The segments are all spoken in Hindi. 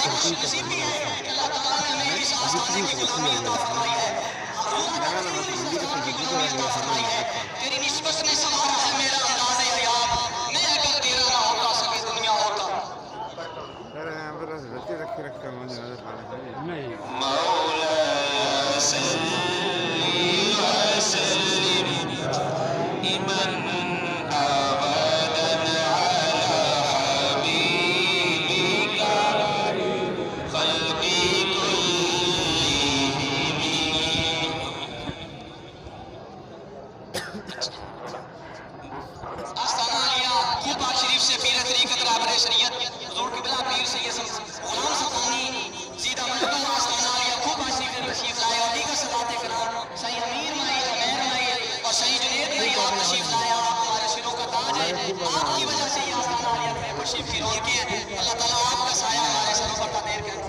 नसीब भी है कि अल्लाह ताला ने हमें इस आस्थाने की गुलामी अता फरमाई है। तेरी निस्बत ने संवारा है मेरा अंदाज़े अयाब, मैं अगर तेरा ना होता सभी दुनिया होता। मौला सल्ली वसल्लिम इमन अबदन अला हबीबिका खल्क़ी आस्ताना आलिया खूबा शरीफ से पीर तरीक़त रहबर शरीयत हुज़ूर क़िबला पीर सैयद गुलाम सतानी ज़ीदा मखदूम आस्ताना आलिया खूबा शरीफ में तशरीफ लाए और दीगर सदाते कराम सही अमीर माई जमैर माई और सही जुनैद माई आप तशरीफ लाए। आप हमारे सिरों का ताज है, आपकी वजह से ये आस्ताना आलिया में तशरीफ की रौनक है। अल्लाह ताला आपका साया हमारे सरों पर ताबीर करे।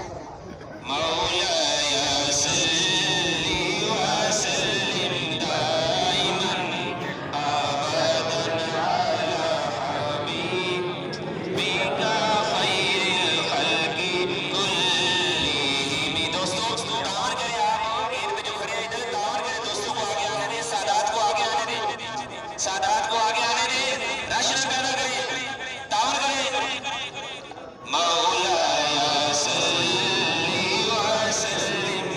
मौला या सल्ली व सल्लिम दाइमन अबदन अला हबीबिका खैरिल खल्क़ि कुल्लिहिम। दोस्तों दावर करे, आप गेट पे जो खड़े हैं इधर दावर करे, दोस्तों को आगे आने दे, सादात को आगे आने दे, सादात को आगे आने दे, रश न पैदा करे, दावर करे। मौला या सल्ली व सल्लिम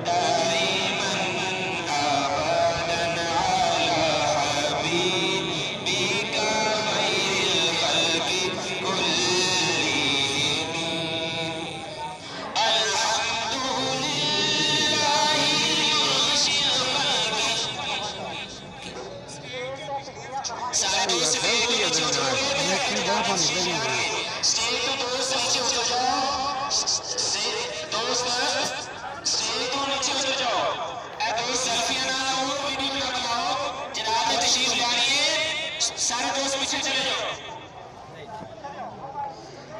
दाइमन अबदन अला हबीबिका खैरिल खल्क़ि कुल्लिहिम। अल्हम्दुलिल्लाहि मुर्शिद खल्क़ि। सारे दोस्त नीचे उतरोगे, स्टेज पे दोस्त नीचे उतर जाओ, दोस्त स्टेज तो नीचे उतर जाओ। दोस्त सेल्फियां ना लो, वीडियो ना बनाओ, जनाब ने तशरीफ लानी है, सारे दोस्त पीछे चले जाओ।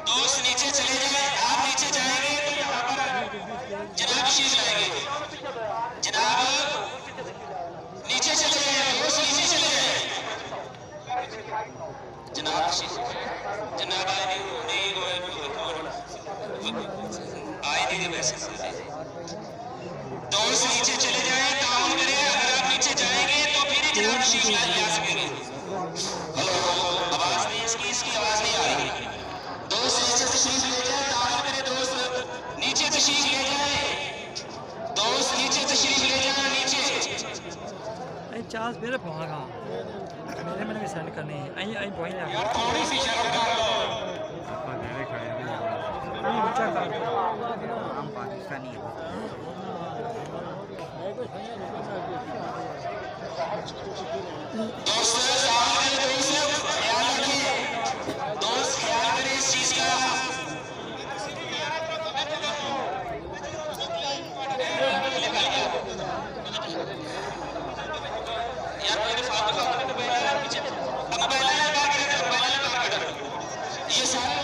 दोस्त नीचे चले जाए, आप नीचे जाएंगे तो यहाँ पर जनाब तशरीफ लाएंगे। जनाब नीचे चले जाए, दोस्त नीचे चले जाए। जनाब जनाब आए नहीं वैसे दोस्त नीचे चले जाए, ताउन करें। अगर आप नीचे जाएंगे तो फिर ही जनाब तशरीफ ला सकेंगे। हेलो, आवाज नहीं, इसकी आवाज नहीं आ रही। दोस्त नीचे तशरीफ ले जाए, ताउन करें। दोस्त नीचे तशरीफ ले जाए, दोस्त नीचे तशरीफ ले जाए, नीचे। चार्ज मेरे पहुंचा मैंने भी सेंड करनी है। आई पॉइंट यार थोड़ी सी शर्म कर लो। हम पाकिस्तानी है। दोस्त ख्याल रखिए, दोस्त ख्याल करें इस चीज का। यार मेरे फालतू पीछे अब मोबाइल ये सारे